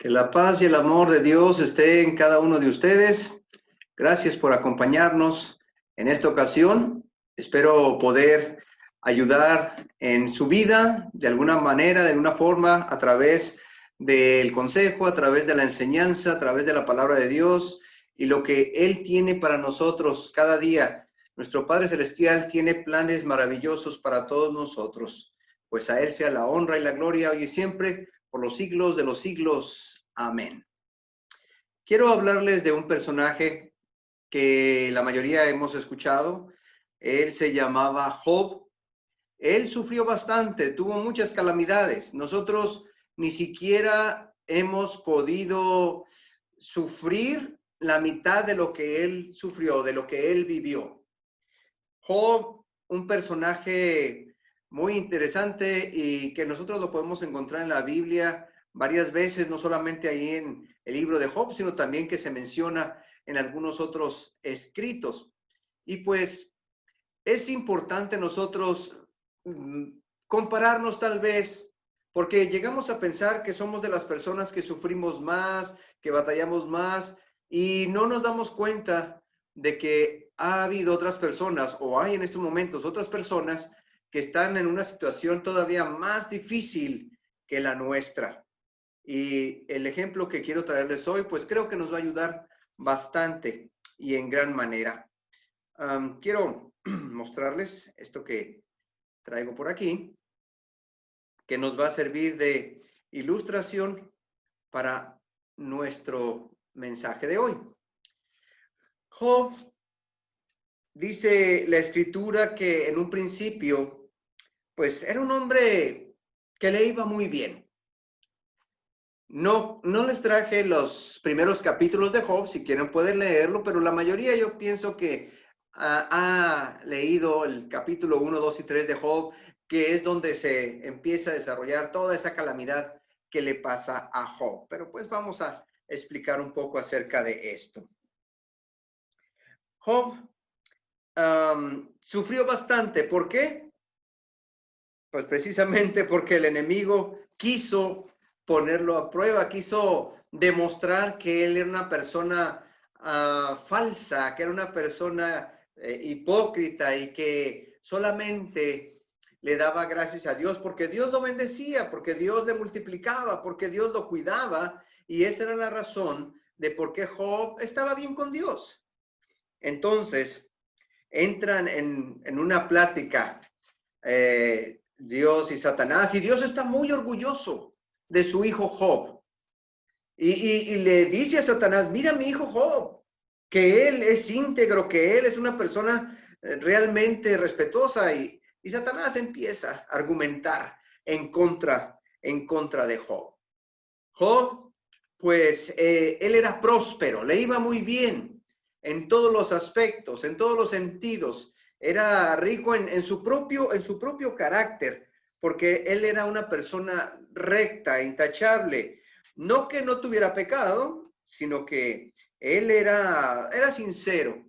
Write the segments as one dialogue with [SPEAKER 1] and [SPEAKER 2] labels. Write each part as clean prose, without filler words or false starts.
[SPEAKER 1] Que la paz y el amor de Dios esté en cada uno de ustedes. Gracias por acompañarnos en esta ocasión. Espero poder ayudar en su vida de alguna manera, de alguna forma, a través del consejo, a través de la enseñanza, a través de la palabra de Dios y lo que Él tiene para nosotros cada día. Nuestro Padre Celestial tiene planes maravillosos para todos nosotros. Pues a Él sea la honra y la gloria hoy y siempre, por los siglos de los siglos. Amén. Quiero hablarles de un personaje que la mayoría hemos escuchado. Él se llamaba Job. Él sufrió bastante, tuvo muchas calamidades. Nosotros ni siquiera hemos podido sufrir la mitad de lo que él sufrió, de lo que él vivió. Job, un personaje muy interesante y que nosotros lo podemos encontrar en la Biblia varias veces, no solamente ahí en el libro de Job, sino también que se menciona en algunos otros escritos. Y pues es importante nosotros compararnos tal vez, porque llegamos a pensar que somos de las personas que sufrimos más, que batallamos más, y no nos damos cuenta de que ha habido otras personas, o hay en estos momentos otras personas que están en una situación todavía más difícil que la nuestra. Y el ejemplo que quiero traerles hoy, pues creo que nos va a ayudar bastante y en gran manera. Quiero mostrarles esto que traigo por aquí, que nos va a servir de ilustración para nuestro mensaje de hoy. Job, dice la escritura que en un principio, pues era un hombre que le iba muy bien. No les traje los primeros capítulos de Job, si quieren pueden leerlo, pero la mayoría yo pienso que ha leído el capítulo 1, 2 y 3 de Job, que es donde se empieza a desarrollar toda esa calamidad que le pasa a Job. Pero pues vamos a explicar un poco acerca de esto. Job sufrió bastante. ¿Por qué? Pues precisamente porque el enemigo quiso ponerlo a prueba, quiso demostrar que él era una persona falsa, que era una persona hipócrita y que solamente le daba gracias a Dios porque Dios lo bendecía, porque Dios le multiplicaba, porque Dios lo cuidaba, y esa era la razón de por qué Job estaba bien con Dios. Entonces, entran en una plática Dios y Satanás, y Dios está muy orgulloso de su hijo Job. Y le dice a Satanás, mira mi hijo Job, que él es íntegro, que él es una persona realmente respetuosa. Y Satanás empieza a argumentar en contra de Job. Job, pues él era próspero, le iba muy bien en todos los aspectos, en todos los sentidos. Era rico en su propio carácter, porque él era una persona recta, intachable. No que no tuviera pecado, sino que él era sincero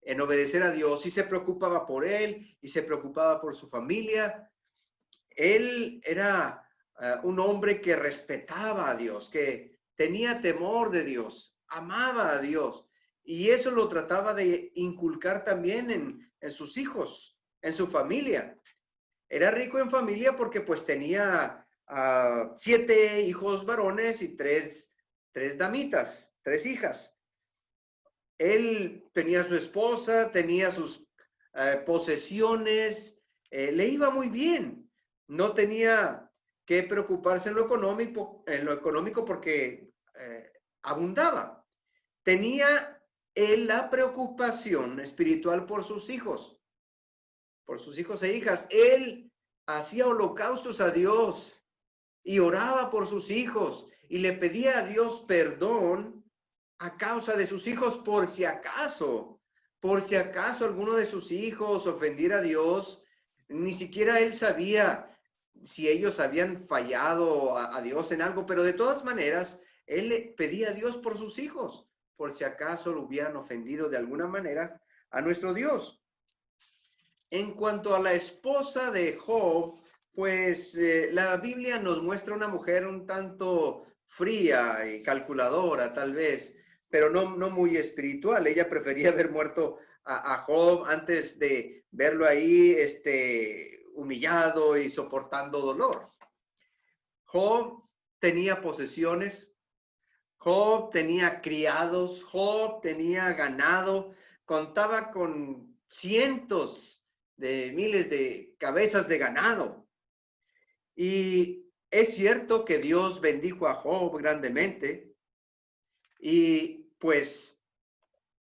[SPEAKER 1] en obedecer a Dios y se preocupaba por él y se preocupaba por su familia. Él era un hombre que respetaba a Dios, que tenía temor de Dios, amaba a Dios. Y eso lo trataba de inculcar también en sus hijos, en su familia. Era rico en familia porque pues tenía 7 hijos varones y 3 damitas, 3 hijas. Él tenía su esposa, tenía sus posesiones, le iba muy bien. No tenía que preocuparse en lo económico porque abundaba. Tenía él la preocupación espiritual por sus hijos e hijas. Él hacía holocaustos a Dios y oraba por sus hijos y le pedía a Dios perdón a causa de sus hijos por si acaso alguno de sus hijos ofendiera a Dios. Ni siquiera él sabía si ellos habían fallado a Dios en algo, pero de todas maneras, él le pedía a Dios por sus hijos, por si acaso lo hubieran ofendido de alguna manera a nuestro Dios. En cuanto a la esposa de Job, pues la Biblia nos muestra una mujer un tanto fría y calculadora, tal vez, pero no muy espiritual. Ella prefería ver muerto a Job antes de verlo ahí humillado y soportando dolor. Job tenía posesiones, Job tenía criados, Job tenía ganado, contaba con cientos de miles de cabezas de ganado. Y es cierto que Dios bendijo a Job grandemente y pues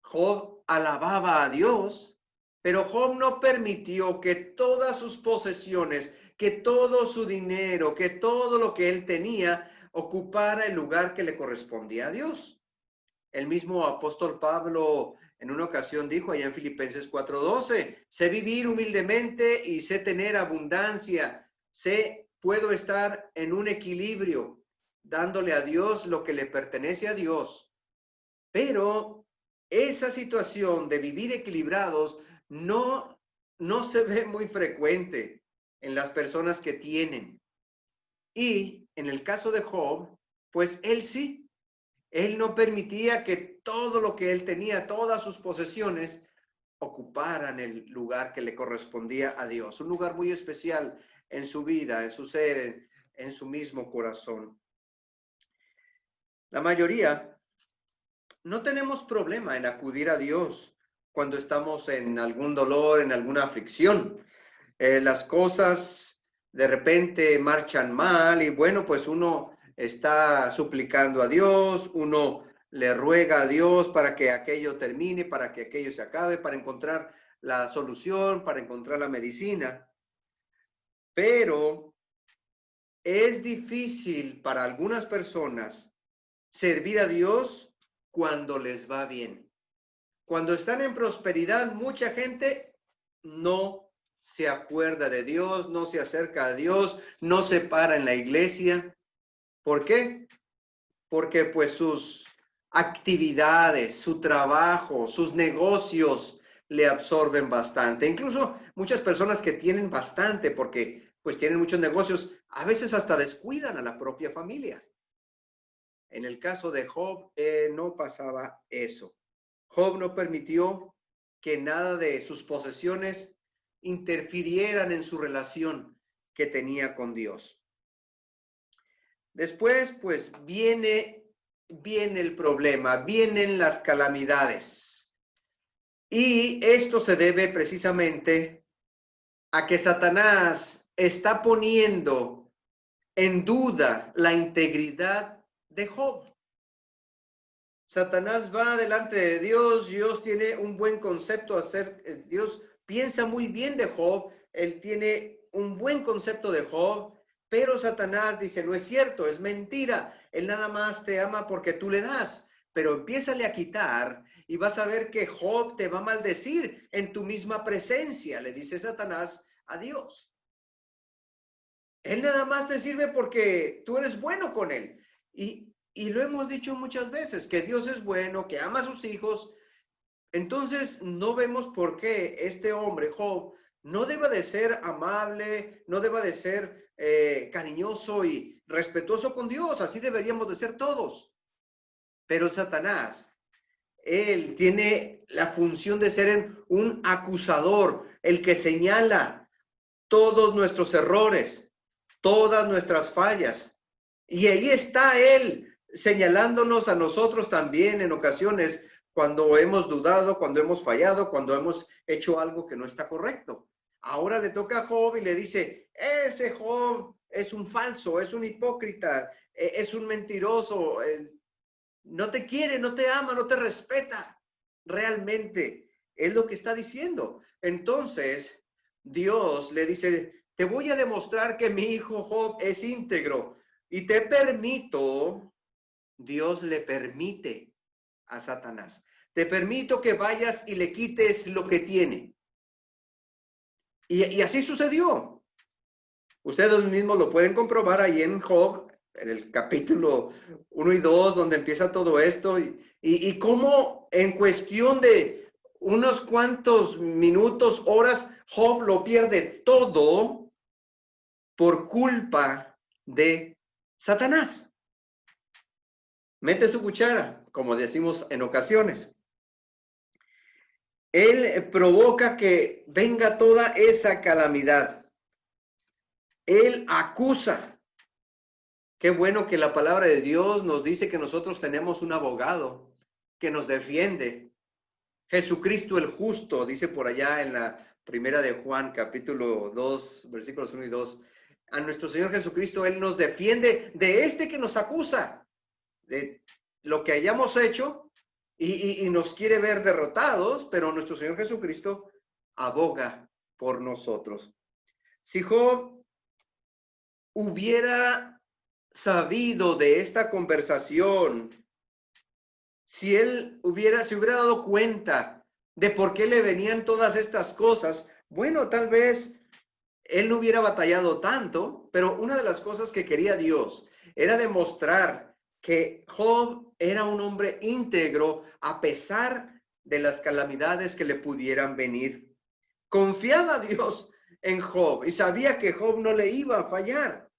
[SPEAKER 1] Job alababa a Dios, pero Job no permitió que todas sus posesiones, que todo su dinero, que todo lo que él tenía ocupara el lugar que le correspondía a Dios. El mismo apóstol Pablo en una ocasión dijo allá en Filipenses 4:12, sé vivir humildemente y sé tener abundancia, puedo estar en un equilibrio, dándole a Dios lo que le pertenece a Dios. Pero esa situación de vivir equilibrados no se ve muy frecuente en las personas que tienen. Y en el caso de Job, pues él sí, él no permitía que todo lo que él tenía, todas sus posesiones, ocuparan el lugar que le correspondía a Dios. Un lugar muy especial en su vida, en su ser, en su mismo corazón. La mayoría no tenemos problema en acudir a Dios cuando estamos en algún dolor, en alguna aflicción. Las cosas de repente marchan mal y bueno, pues uno está suplicando a Dios, uno le ruega a Dios para que aquello termine, para que aquello se acabe, para encontrar la solución, para encontrar la medicina. Pero es difícil para algunas personas servir a Dios cuando les va bien. Cuando están en prosperidad, mucha gente no se acuerda de Dios, no se acerca a Dios, no se para en la iglesia. ¿Por qué? Porque pues sus actividades, su trabajo, sus negocios le absorben bastante. Incluso muchas personas que tienen bastante porque pues tienen muchos negocios, a veces hasta descuidan a la propia familia. En el caso de Job, no pasaba eso. Job no permitió que nada de sus posesiones interfirieran en su relación que tenía con Dios. Después, pues viene el problema, vienen las calamidades. Y esto se debe precisamente a que Satanás está poniendo en duda la integridad de Job. Satanás va delante de Dios, Dios tiene un buen concepto Dios piensa muy bien de Job, él tiene un buen concepto de Job, pero Satanás dice, no es cierto, es mentira, él nada más te ama porque tú le das, pero empiézale a quitar y vas a ver que Job te va a maldecir en tu misma presencia, le dice Satanás a Dios. Él nada más te sirve porque tú eres bueno con él. Y lo hemos dicho muchas veces, que Dios es bueno, que ama a sus hijos. Entonces no vemos por qué este hombre, Job, no deba de ser amable, no deba de ser cariñoso y respetuoso con Dios. Así deberíamos de ser todos. Pero Satanás, él tiene la función de ser un acusador, el que señala todos nuestros errores, todas nuestras fallas. Y ahí está él señalándonos a nosotros también en ocasiones cuando hemos dudado, cuando hemos fallado, cuando hemos hecho algo que no está correcto. Ahora le toca a Job y le dice, ese Job es un falso, es un hipócrita, es un mentiroso, no te quiere, no te ama, no te respeta. Realmente es lo que está diciendo. Entonces, Dios le dice, te voy a demostrar que mi hijo Job es íntegro y te permito, Dios le permite a Satanás, te permito que vayas y le quites lo que tiene. Y así sucedió. Ustedes mismos lo pueden comprobar ahí en Job, en el capítulo 1 y 2, donde empieza todo esto, y cómo en cuestión de unos cuantos minutos, horas, Job lo pierde todo por culpa de Satanás. mete su cuchara, como decimos en ocasiones. Él provoca que venga toda esa calamidad. Él acusa. Qué bueno que la palabra de Dios nos dice que nosotros tenemos un abogado que nos defiende. Jesucristo el justo, dice por allá en la primera de Juan, capítulo 2, versículos 1 y 2. A nuestro Señor Jesucristo, Él nos defiende de este que nos acusa, de lo que hayamos hecho y nos quiere ver derrotados, pero nuestro Señor Jesucristo aboga por nosotros. Si Job hubiera sabido de esta conversación, si él se hubiera dado cuenta de por qué le venían todas estas cosas, bueno, tal vez él no hubiera batallado tanto, pero una de las cosas que quería Dios era demostrar que Job era un hombre íntegro a pesar de las calamidades que le pudieran venir. Confiaba Dios en Job y sabía que Job no le iba a fallar.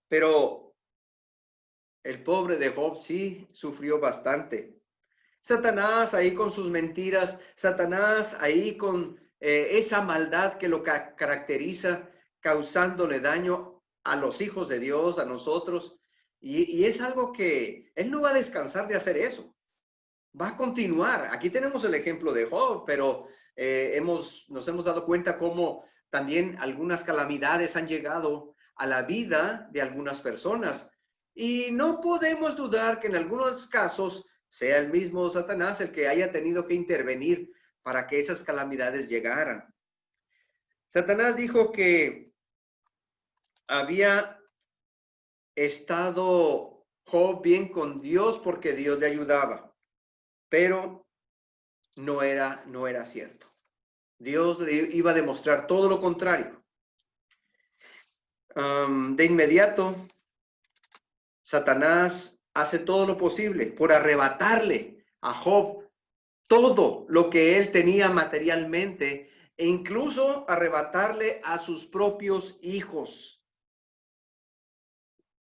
[SPEAKER 1] Pero el pobre de Job sí sufrió bastante. Satanás ahí con sus mentiras, Satanás ahí con esa maldad que lo caracteriza, causándole daño a los hijos de Dios, a nosotros. Y es algo que él no va a descansar de hacer eso. Va a continuar. Aquí tenemos el ejemplo de Job, pero nos hemos dado cuenta cómo también algunas calamidades han llegado a la vida de algunas personas. Y no podemos dudar que en algunos casos sea el mismo Satanás el que haya tenido que intervenir para que esas calamidades llegaran. Satanás dijo que había estado Job bien con Dios porque Dios le ayudaba, pero no era cierto. Dios le iba a demostrar todo lo contrario. De inmediato, Satanás hace todo lo posible por arrebatarle a Job todo lo que él tenía materialmente e incluso arrebatarle a sus propios hijos.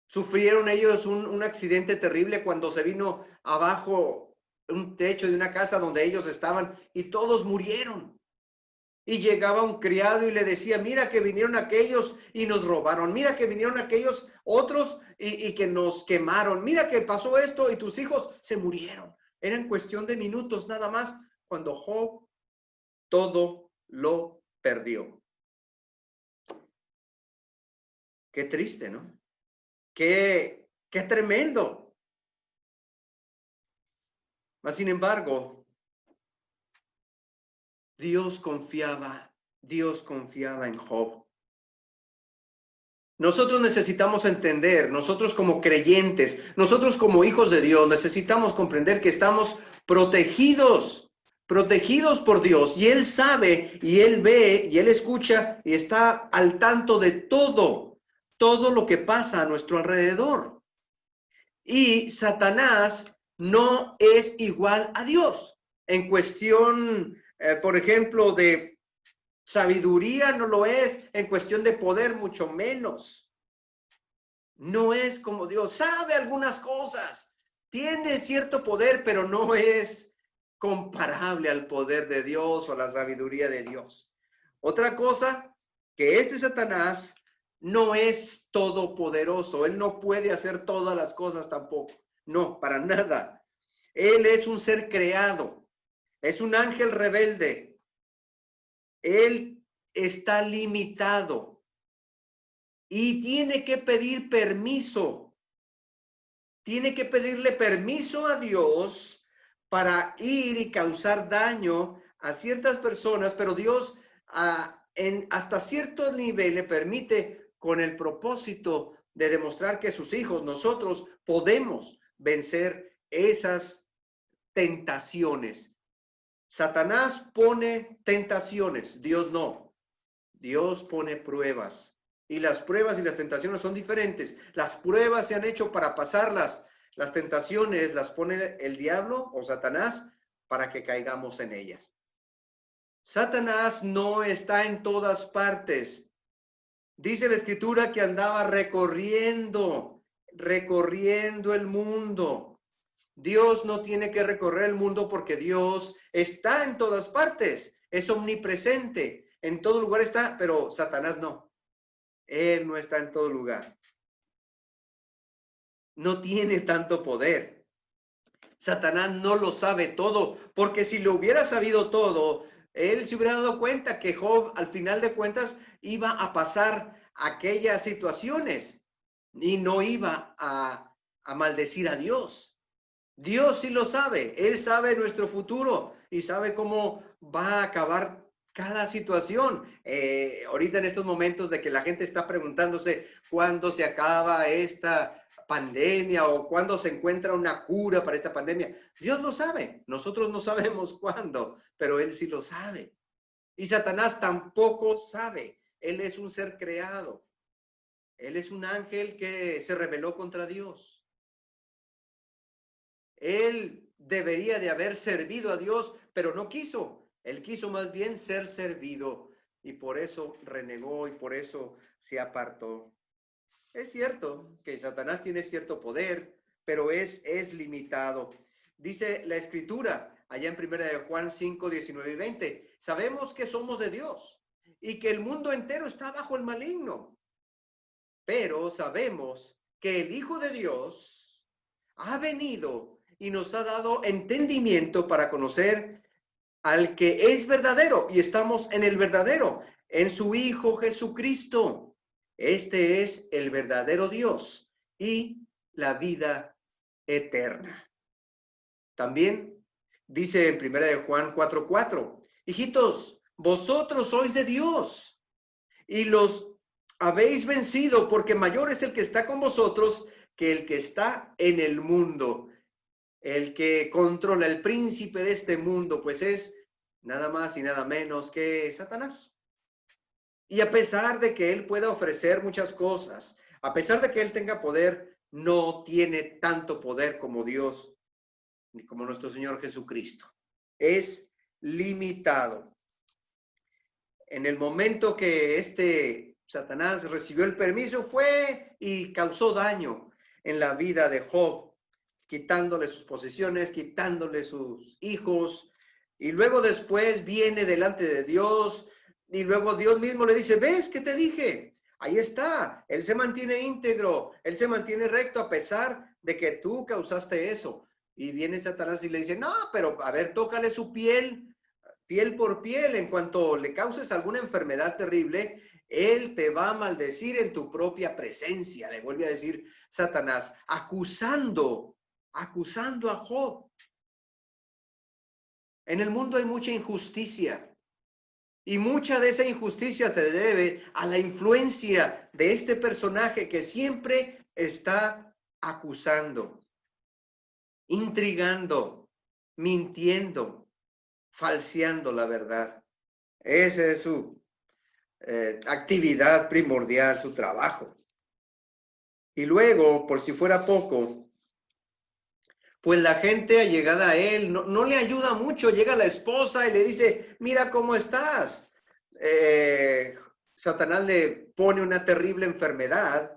[SPEAKER 1] Sufrieron ellos un accidente terrible cuando se vino abajo un techo de una casa donde ellos estaban y todos murieron. Y llegaba un criado y le decía, mira que vinieron aquellos y nos robaron, mira que vinieron aquellos otros y que nos quemaron, mira que pasó esto y tus hijos se murieron. Era en cuestión de minutos nada más cuando Job todo lo perdió. Qué triste, ¿no? Qué tremendo. Mas, sin embargo, Dios confiaba en Job. Nosotros necesitamos entender, nosotros como creyentes, nosotros como hijos de Dios, necesitamos comprender que estamos protegidos por Dios. Y Él sabe, y Él ve, y Él escucha, y está al tanto de todo lo que pasa a nuestro alrededor. Y Satanás no es igual a Dios. En cuestión, por ejemplo, de sabiduría no lo es, en cuestión de poder mucho menos. No es como Dios, sabe algunas cosas, tiene cierto poder, pero no es comparable al poder de Dios o a la sabiduría de Dios. Otra cosa, que este Satanás no es todopoderoso, él no puede hacer todas las cosas tampoco, no, para nada. Él es un ser creado, es un ángel rebelde. Él está limitado y tiene que pedir permiso. Tiene que pedirle permiso a Dios para ir y causar daño a ciertas personas, pero Dios hasta cierto nivel le permite con el propósito de demostrar que sus hijos, nosotros podemos vencer esas tentaciones. Satanás pone tentaciones, Dios no. Dios pone pruebas. Y las pruebas y las tentaciones son diferentes. Las pruebas se han hecho para pasarlas. Las tentaciones las pone el diablo o Satanás para que caigamos en ellas. Satanás no está en todas partes. Dice la Escritura que andaba recorriendo recorriendo el mundo. Dios no tiene que recorrer el mundo porque Dios está en todas partes, es omnipresente, en todo lugar está, pero Satanás no. Él no está en todo lugar. No tiene tanto poder. Satanás no lo sabe todo, porque si lo hubiera sabido todo, él se hubiera dado cuenta que Job, al final de cuentas, iba a pasar aquellas situaciones y no iba a maldecir a Dios. Dios sí lo sabe, Él sabe nuestro futuro y sabe cómo va a acabar cada situación. Ahorita en estos momentos de que la gente está preguntándose cuándo se acaba esta pandemia o cuándo se encuentra una cura para esta pandemia. Dios lo sabe, nosotros no sabemos cuándo, pero Él sí lo sabe. Y Satanás tampoco sabe, Él es un ser creado, Él es un ángel que se rebeló contra Dios. Él debería de haber servido a Dios, pero no quiso. Él quiso más bien ser servido y por eso renegó y por eso se apartó. Es cierto que Satanás tiene cierto poder, pero es limitado. Dice la Escritura, allá en 1 de Juan 5, 19 y 20, sabemos que somos de Dios y que el mundo entero está bajo el maligno, pero sabemos que el Hijo de Dios ha venido y nos ha dado entendimiento para conocer al que es verdadero, y estamos en el verdadero, en su Hijo Jesucristo. Este es el verdadero Dios y la vida eterna. También dice en 1 de Juan 4:4, hijitos, vosotros sois de Dios y los habéis vencido, porque mayor es el que está con vosotros que el que está en el mundo. El que controla, el príncipe de este mundo, pues es nada más y nada menos que Satanás. Y a pesar de que él pueda ofrecer muchas cosas, a pesar de que él tenga poder, no tiene tanto poder como Dios, ni como nuestro Señor Jesucristo. Es limitado. En el momento que este Satanás recibió el permiso, fue y causó daño en la vida de Job, quitándole sus posesiones, quitándole sus hijos, y luego después viene delante de Dios, y luego Dios mismo le dice, ¿ves qué te dije? Ahí está, él se mantiene íntegro, él se mantiene recto a pesar de que tú causaste eso. Y viene Satanás y le dice, no, pero a ver, tócale su piel, piel por piel, en cuanto le causes alguna enfermedad terrible, él te va a maldecir en tu propia presencia, le vuelve a decir Satanás, acusando a Job. En el mundo hay mucha injusticia y mucha de esa injusticia se debe a la influencia de este personaje que siempre está acusando, intrigando, mintiendo, falseando la verdad. Esa es su actividad primordial, su trabajo. Y luego, por si fuera poco, pues la gente allegada a él no le ayuda mucho. Llega la esposa y le dice, mira cómo estás. Satanás le pone una terrible enfermedad,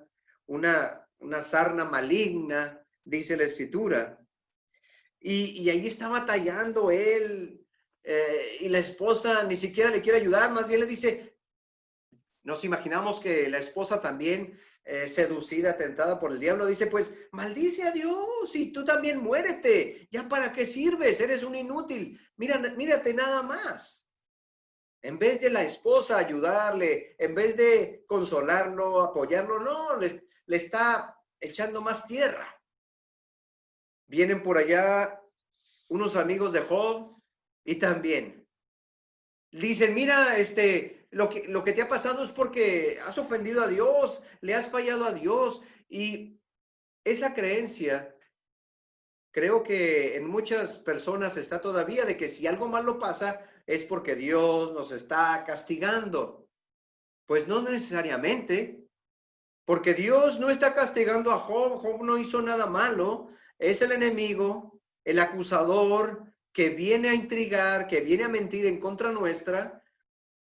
[SPEAKER 1] una sarna maligna, dice la Escritura. Y ahí está batallando él, y la esposa ni siquiera le quiere ayudar, más bien le dice, nos imaginamos que la esposa también, seducida, tentada por el diablo, dice, pues, maldice a Dios y tú también muérete. ¿Ya para qué sirves? Eres un inútil. Mírate nada más. En vez de la esposa ayudarle, en vez de consolarlo, apoyarlo, no, le está echando más tierra. Vienen por allá unos amigos de Job y también dicen, mira, lo que te ha pasado es porque has ofendido a Dios, le has fallado a Dios. Y esa creencia, creo que en muchas personas está todavía de que si algo malo pasa es porque Dios nos está castigando. Pues no necesariamente, porque Dios no está castigando a Job. Job no hizo nada malo. Es el enemigo, el acusador que viene a intrigar, que viene a mentir en contra nuestra,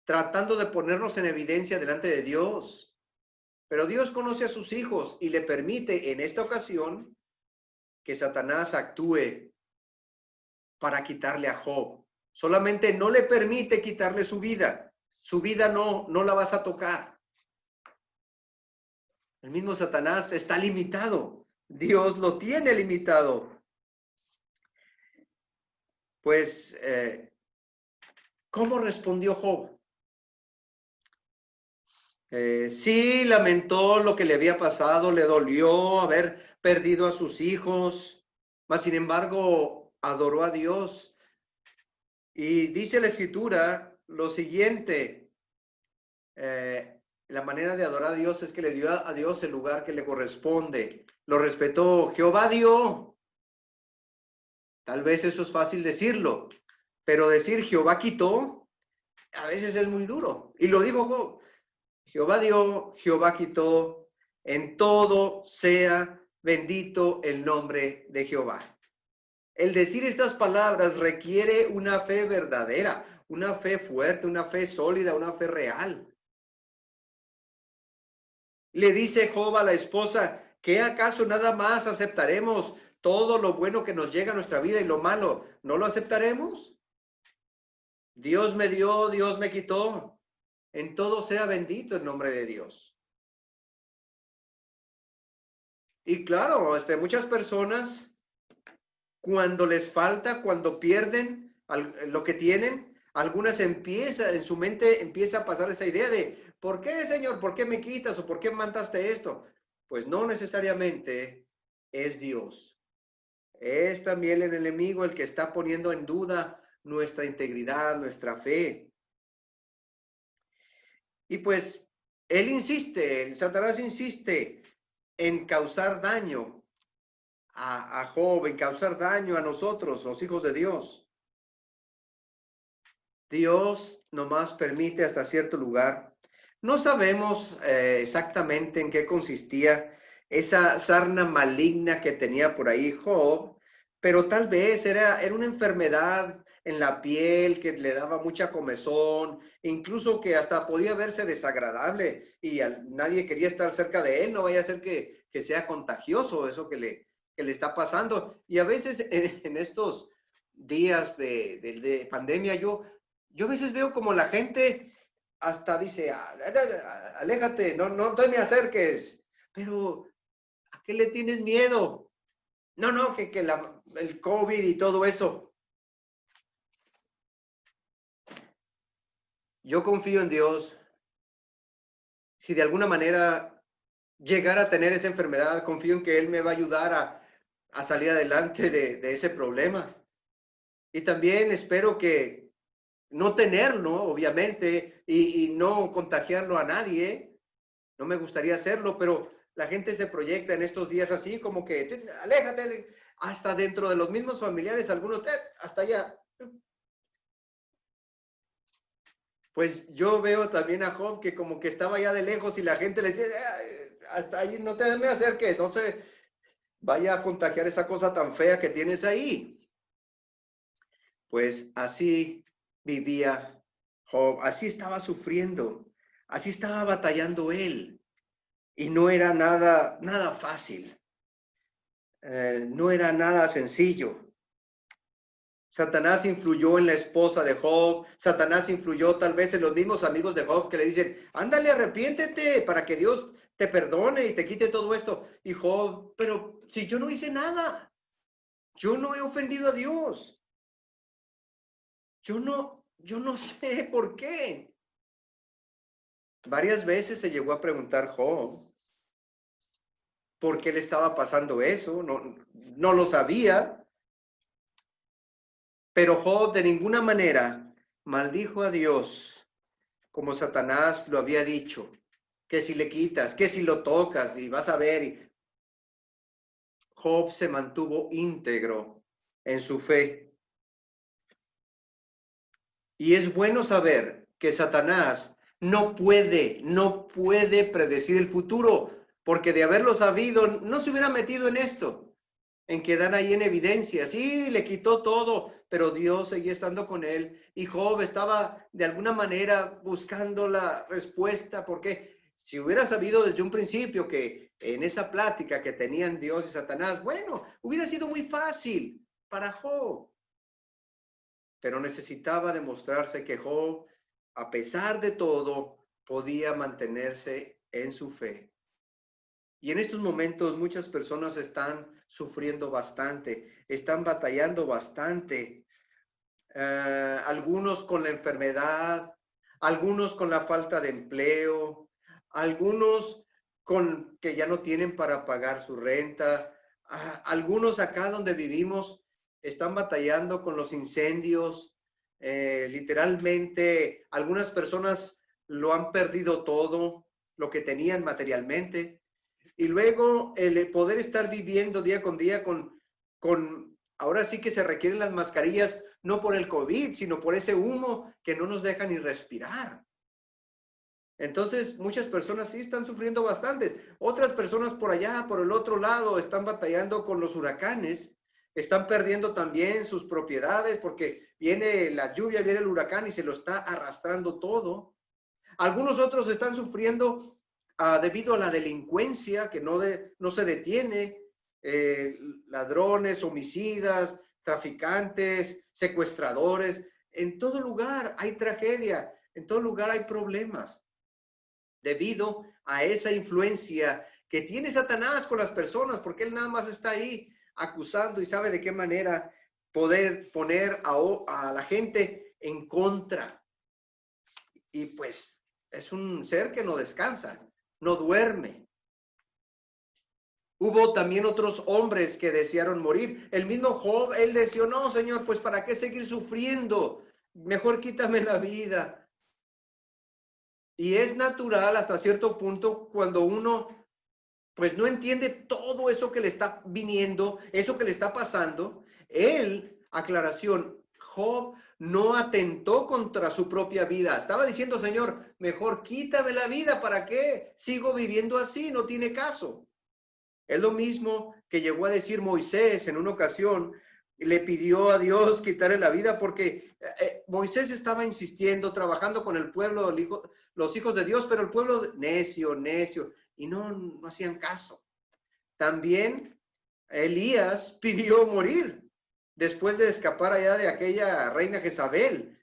[SPEAKER 1] tratando de ponernos en evidencia delante de Dios. Pero Dios conoce a sus hijos y le permite en esta ocasión que Satanás actúe para quitarle a Job. Solamente no le permite quitarle su vida. Su vida no la vas a tocar. El mismo Satanás está limitado. Dios lo tiene limitado. Pues, ¿cómo respondió Job? Sí, lamentó lo que le había pasado, le dolió haber perdido a sus hijos, mas sin embargo adoró a Dios. Y dice la Escritura lo siguiente, la manera de adorar a Dios es que le dio a Dios el lugar que le corresponde, lo respetó, Jehová dio. Tal vez eso es fácil decirlo, pero decir Jehová quitó, a veces es muy duro. Y lo dijo Job. Jehová dio, Jehová quitó, en todo sea bendito el nombre de Jehová. El decir estas palabras requiere una fe verdadera, una fe fuerte, una fe sólida, una fe real. Le dice Job a la esposa, ¿qué acaso nada más aceptaremos todo lo bueno que nos llega a nuestra vida y lo malo? ¿No lo aceptaremos? Dios me dio, Dios me quitó. En todo sea bendito el nombre de Dios. Y claro, muchas personas, cuando les falta, cuando pierden lo que tienen, algunas en su mente empieza a pasar esa idea de, ¿por qué, Señor? ¿Por qué me quitas? ¿O por qué mandaste esto? Pues no necesariamente es Dios. Es también el enemigo el que está poniendo en duda nuestra integridad, nuestra fe. Y pues él insiste, Satanás insiste en causar daño a Job, en causar daño a nosotros, los hijos de Dios. Dios nomás permite hasta cierto lugar. No sabemos exactamente en qué consistía esa sarna maligna que tenía por ahí Job, pero tal vez era una enfermedad en la piel que le daba mucha comezón, incluso que hasta podía verse desagradable y nadie quería estar cerca de él, no vaya a ser que sea contagioso eso que le está pasando. Y a veces en estos días de pandemia yo a veces veo como la gente hasta dice, aléjate, no te me acerques, pero ¿a qué le tienes miedo? No, que el COVID y todo eso. Yo confío en Dios. Si de alguna manera llegara a tener esa enfermedad, confío en que Él me va a ayudar a salir adelante de ese problema. Y también espero que no tenerlo, obviamente, y no contagiarlo a nadie. No me gustaría hacerlo, pero la gente se proyecta en estos días así, como que aléjate, hasta dentro de los mismos familiares, algunos, hasta allá. Pues yo veo también a Job que como que estaba allá de lejos y la gente le decía, hasta ahí no te me acerques, no se vaya a contagiar esa cosa tan fea que tienes ahí. Pues así vivía Job, así estaba sufriendo, así estaba batallando él. Y no era nada fácil, no era nada sencillo. Satanás influyó en la esposa de Job, Satanás influyó tal vez en los mismos amigos de Job que le dicen, ándale, arrepiéntete para que Dios te perdone y te quite todo esto. Y Job, pero si yo no hice nada, yo no he ofendido a Dios, yo no sé por qué. Varias veces se llegó a preguntar Job por qué le estaba pasando eso, no lo sabía. Pero Job de ninguna manera maldijo a Dios como Satanás lo había dicho, que si le quitas, que si lo tocas y vas a ver. Job se mantuvo íntegro en su fe. Y es bueno saber que Satanás no puede predecir el futuro, porque de haberlo sabido no se hubiera metido en esto. En quedar ahí en evidencia. Sí, le quitó todo, pero Dios seguía estando con él. Y Job estaba de alguna manera buscando la respuesta, porque Si hubiera sabido desde un principio que en esa plática que tenían Dios y Satanás, bueno, hubiera sido muy fácil para Job. Pero necesitaba demostrarse que Job, a pesar de todo, podía mantenerse en su fe. Y en estos momentos muchas personas están sufriendo bastante, están batallando bastante. Algunos con la enfermedad, algunos con la falta de empleo, algunos con que ya no tienen para pagar su renta, algunos acá donde vivimos están batallando con los incendios. Literalmente, algunas personas lo han perdido todo, lo que tenían materialmente. Y luego el poder estar viviendo día con día ahora sí que se requieren las mascarillas, no por el COVID, sino por ese humo que no nos deja ni respirar. Entonces, muchas personas sí están sufriendo bastante. Otras personas por allá, por el otro lado, están batallando con los huracanes, están perdiendo también sus propiedades porque viene la lluvia, viene el huracán y se lo está arrastrando todo. Algunos otros están sufriendo debido a la delincuencia que no se detiene, ladrones, homicidas, traficantes, secuestradores. En todo lugar hay tragedia, en todo lugar hay problemas debido a esa influencia que tiene Satanás con las personas, porque él nada más está ahí acusando y sabe de qué manera poder poner a la gente en contra. Y pues es un ser que no descansa, no duerme. Hubo también otros hombres que desearon morir. El mismo Job, él decía, no, Señor, pues ¿para qué seguir sufriendo? Mejor quítame la vida. Y es natural hasta cierto punto cuando uno pues no entiende todo eso que le está viniendo, eso que le está pasando. Él, aclaración, Job no atentó contra su propia vida. Estaba diciendo, Señor, mejor quítame la vida, ¿para qué? Sigo viviendo así, no tiene caso. Es lo mismo que llegó a decir Moisés en una ocasión, le pidió a Dios quitarle la vida porque Moisés estaba insistiendo, trabajando con el pueblo, los hijos de Dios, pero el pueblo necio, necio, y no hacían caso. También Elías pidió morir después de escapar allá de aquella reina Jezabel.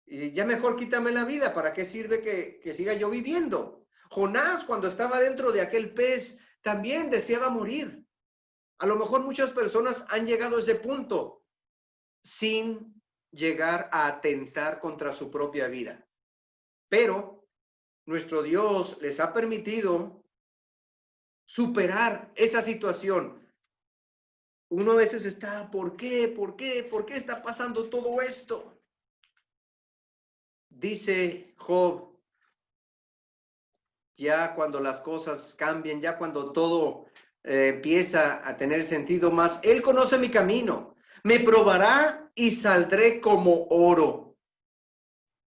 [SPEAKER 1] Y ya mejor quítame la vida, ¿para qué sirve que siga yo viviendo? Jonás, cuando estaba dentro de aquel pez, también deseaba morir. A lo mejor muchas personas han llegado a ese punto sin llegar a atentar contra su propia vida. Pero nuestro Dios les ha permitido superar esa situación. Uno a veces está, ¿por qué? ¿Por qué? ¿Por qué está pasando todo esto? Dice Job, ya cuando las cosas cambien, ya cuando todo empieza a tener sentido más, Él conoce mi camino, me probará y saldré como oro.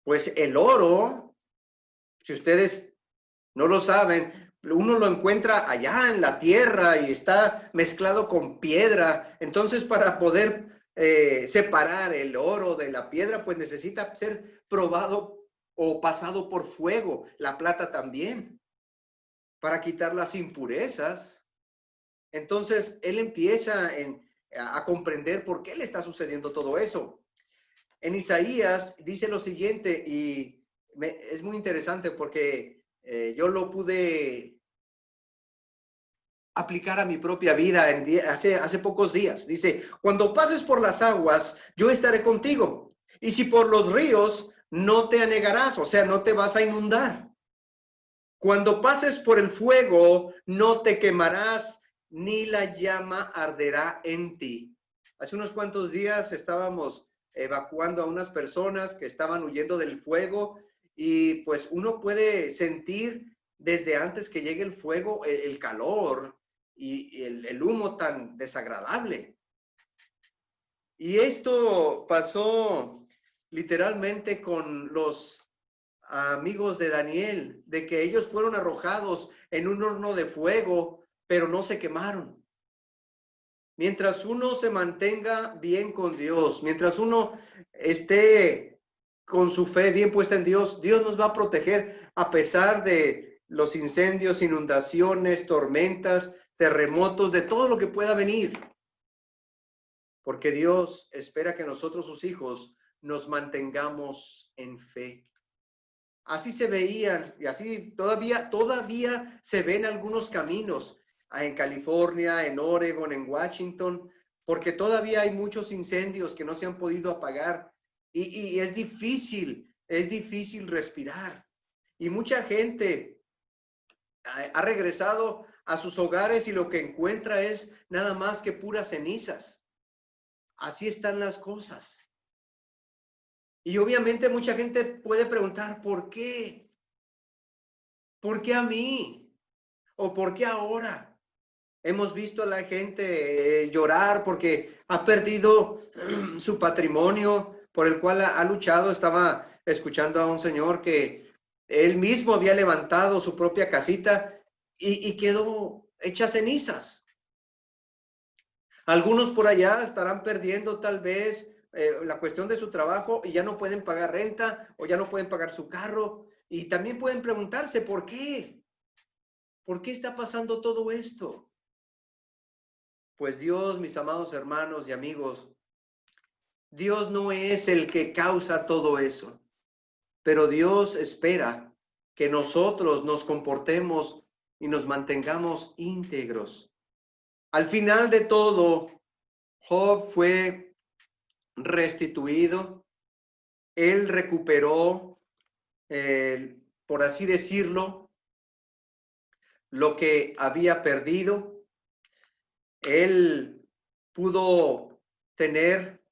[SPEAKER 1] Pues el oro, si ustedes no lo saben, uno lo encuentra allá en la tierra y está mezclado con piedra. Entonces, para poder separar el oro de la piedra, pues necesita ser probado o pasado por fuego. La plata también, para quitar las impurezas. Entonces, él empieza a comprender por qué le está sucediendo todo eso. En Isaías dice lo siguiente, y es muy interesante porque yo lo pude aplicar a mi propia vida hace pocos días. Dice, cuando pases por las aguas, yo estaré contigo. Y si por los ríos, no te anegarás, o sea, no te vas a inundar. Cuando pases por el fuego, no te quemarás, ni la llama arderá en ti. Hace unos cuantos días estábamos evacuando a unas personas que estaban huyendo del fuego y pues uno puede sentir desde antes que llegue el fuego el calor y el humo tan desagradable. Y esto pasó literalmente con los amigos de Daniel, de que ellos fueron arrojados en un horno de fuego, pero no se quemaron. Mientras uno se mantenga bien con Dios, mientras uno esté con su fe bien puesta en Dios, Dios nos va a proteger a pesar de los incendios, inundaciones, tormentas, terremotos, de todo lo que pueda venir. Porque Dios espera que nosotros, sus hijos, nos mantengamos en fe. Así se veían y así todavía se ven algunos caminos en California, en Oregon, en Washington, porque todavía hay muchos incendios que no se han podido apagar y es difícil respirar. Y mucha gente ha regresado a sus hogares y lo que encuentra es nada más que puras cenizas. Así están las cosas. Y obviamente mucha gente puede preguntar, ¿por qué? ¿Por qué a mí? ¿O por qué ahora? Hemos visto a la gente llorar porque ha perdido su patrimonio por el cual ha luchado. Estaba escuchando a un señor que él mismo había levantado su propia casita y quedó hecha cenizas. Algunos por allá estarán perdiendo tal vez la cuestión de su trabajo y ya no pueden pagar renta o ya no pueden pagar su carro. Y también pueden preguntarse, ¿por qué? ¿Por qué está pasando todo esto? Pues Dios, mis amados hermanos y amigos, Dios no es el que causa todo eso, pero Dios espera que nosotros nos comportemos y nos mantengamos íntegros. Al final de todo, Job fue restituido, él recuperó, por así decirlo, lo que había perdido. Él pudo tener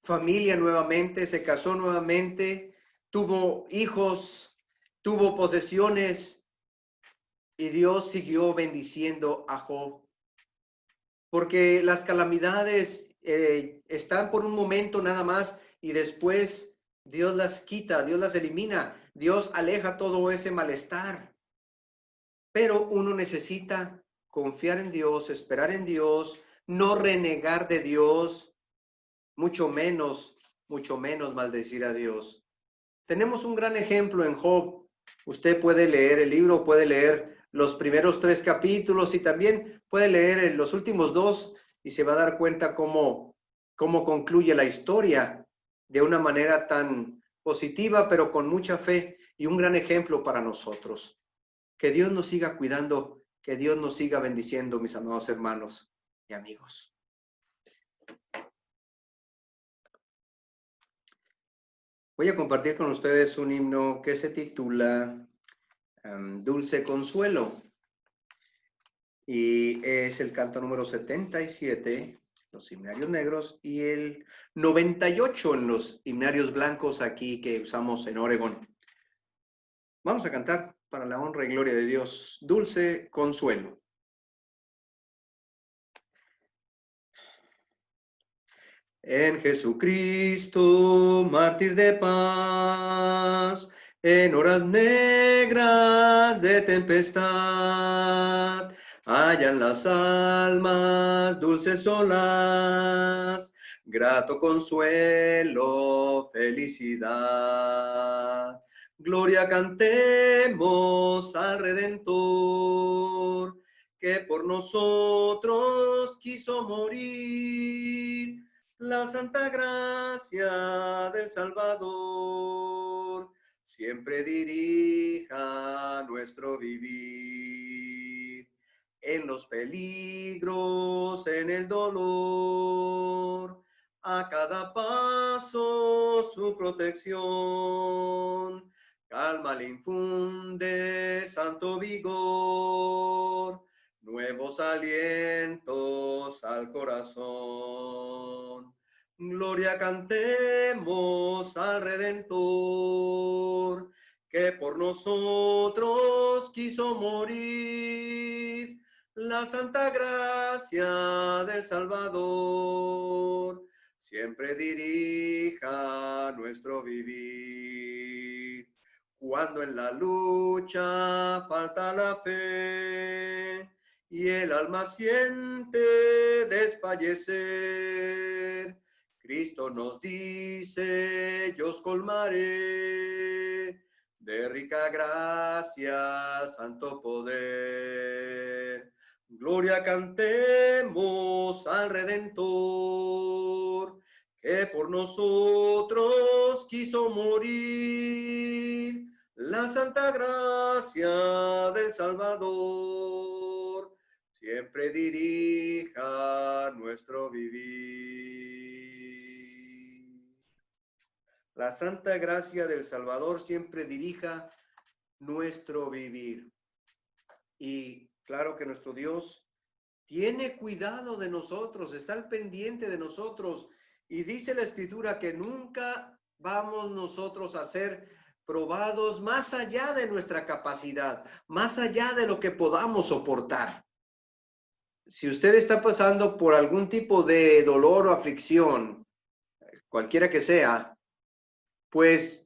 [SPEAKER 1] familia nuevamente, se casó nuevamente, tuvo hijos, tuvo posesiones y Dios siguió bendiciendo a Job. Porque las calamidades están por un momento nada más y después Dios las quita, Dios las elimina, Dios aleja todo ese malestar. Pero uno necesita confiar en Dios, esperar en Dios, no renegar de Dios, mucho menos maldecir a Dios. Tenemos un gran ejemplo en Job. Usted puede leer el libro, puede leer los primeros 3 capítulos y también puede leer los últimos 2 y se va a dar cuenta cómo concluye la historia de una manera tan positiva, pero con mucha fe y un gran ejemplo para nosotros. Que Dios nos siga cuidando, que Dios nos siga bendiciendo, mis amados hermanos y amigos. Voy a compartir con ustedes un himno que se titula Dulce Consuelo y es el canto número 77, los himnarios negros, y el 98 en los himnarios blancos aquí que usamos en Oregon. Vamos a cantar para la honra y gloria de Dios, Dulce Consuelo. En Jesucristo, mártir de paz, en horas negras de tempestad, hallan las almas dulces solas, grato consuelo, felicidad. Gloria cantemos al Redentor, que por nosotros quiso morir. La santa gracia del Salvador siempre dirija nuestro vivir. En los peligros, en el dolor, a cada paso su protección. Calma le infunde santo vigor, nuevos alientos al corazón. Gloria cantemos al Redentor, que por nosotros quiso morir. La santa gracia del Salvador siempre dirija nuestro vivir. Cuando en la lucha falta la fe y el alma siente desfallecer, Cristo nos dice, yo os colmaré de rica gracia, santo poder. Gloria cantemos al Redentor, que por nosotros quiso morir. La santa gracia del Salvador siempre dirija nuestro vivir. La santa gracia del Salvador siempre dirija nuestro vivir. Y claro que nuestro Dios tiene cuidado de nosotros, está al pendiente de nosotros. Y dice la Escritura que nunca vamos nosotros a ser probados más allá de nuestra capacidad, más allá de lo que podamos soportar. Si usted está pasando por algún tipo de dolor o aflicción, cualquiera que sea, pues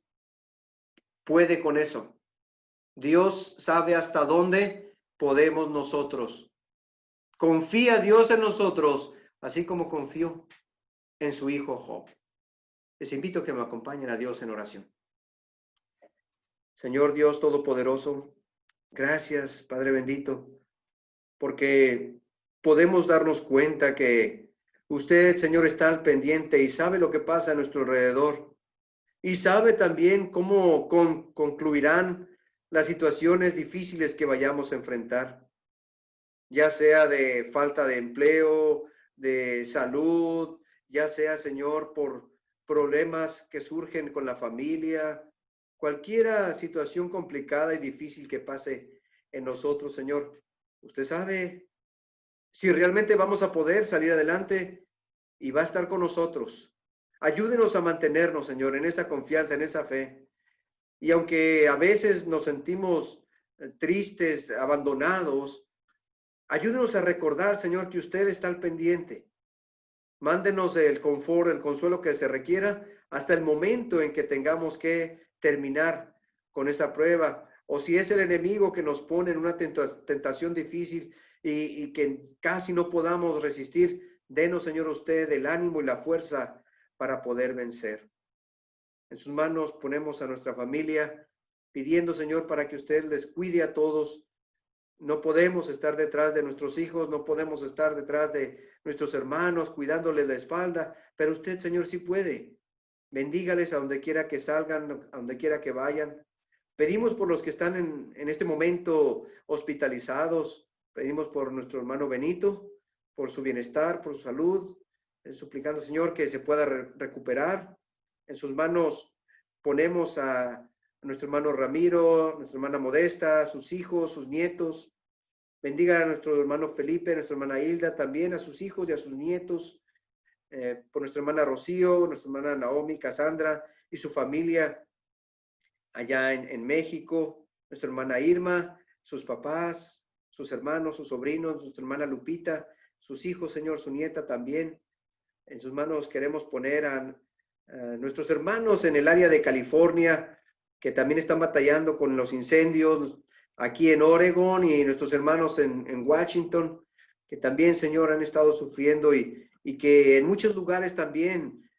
[SPEAKER 1] puede con eso. Dios sabe hasta dónde podemos nosotros. Confía Dios en nosotros, así como confió en su hijo Job. Les invito a que me acompañen a Dios en oración. Señor Dios Todopoderoso, gracias, Padre bendito, porque podemos darnos cuenta que usted, Señor, está al pendiente y sabe lo que pasa a nuestro alrededor y sabe también cómo concluirán las situaciones difíciles que vayamos a enfrentar, ya sea de falta de empleo, de salud, ya sea, Señor, por problemas que surgen con la familia, cualquier situación complicada y difícil que pase en nosotros, Señor. Usted sabe si realmente vamos a poder salir adelante y va a estar con nosotros. Ayúdenos a mantenernos, Señor, en esa confianza, en esa fe. Y aunque a veces nos sentimos tristes, abandonados, ayúdenos a recordar, Señor, que usted está al pendiente. Mándenos el confort, el consuelo que se requiera hasta el momento en que tengamos que terminar con esa prueba. O si es el enemigo que nos pone en una tentación difícil y que casi no podamos resistir, denos, Señor, usted el ánimo y la fuerza para poder vencer. En sus manos ponemos a nuestra familia, pidiendo, Señor, para que usted les cuide a todos. No podemos estar detrás de nuestros hijos, no podemos estar detrás de nuestros hermanos, cuidándoles la espalda, pero usted, Señor, sí puede. Bendígales a donde quiera que salgan, a donde quiera que vayan. Pedimos por los que están en este momento hospitalizados, pedimos por nuestro hermano Benito, por su bienestar, por su salud, suplicando, Señor, que se pueda recuperar. En sus manos ponemos a nuestro hermano Ramiro, nuestra hermana Modesta, sus hijos, sus nietos. Bendiga a nuestro hermano Felipe, a nuestra hermana Hilda, también a sus hijos y a sus nietos. Por nuestra hermana Rocío, nuestra hermana Naomi, Cassandra y su familia allá en México. Nuestra hermana Irma, sus papás, sus hermanos, sus sobrinos, nuestra hermana Lupita, sus hijos, Señor, su nieta también. En sus manos queremos poner a nuestros hermanos en el área de California, que también están batallando con los incendios aquí en Oregon, y nuestros hermanos en Washington, que también, Señor, han estado sufriendo y que en muchos lugares también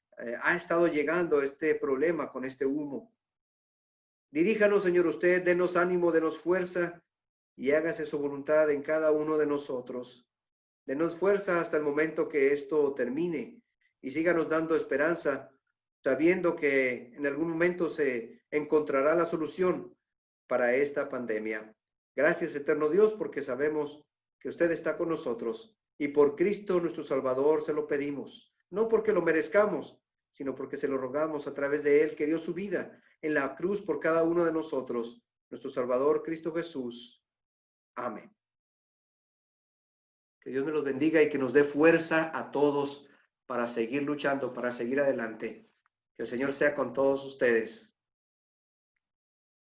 [SPEAKER 1] ha estado llegando este problema con este humo. Diríjanos, Señor, usted, denos ánimo, denos fuerza y hágase su voluntad en cada uno de nosotros. Denos fuerza hasta el momento que esto termine y síganos dando esperanza, sabiendo que en algún momento se encontrará la solución para esta pandemia. Gracias, eterno Dios, porque sabemos que usted está con nosotros y por Cristo nuestro Salvador se lo pedimos, no porque lo merezcamos, sino porque se lo rogamos a través de él, que dio su vida en la cruz por cada uno de nosotros, nuestro Salvador Cristo Jesús. Amén. Que Dios me los bendiga y que nos dé fuerza a todos para seguir luchando, para seguir adelante. Que el Señor sea con todos ustedes.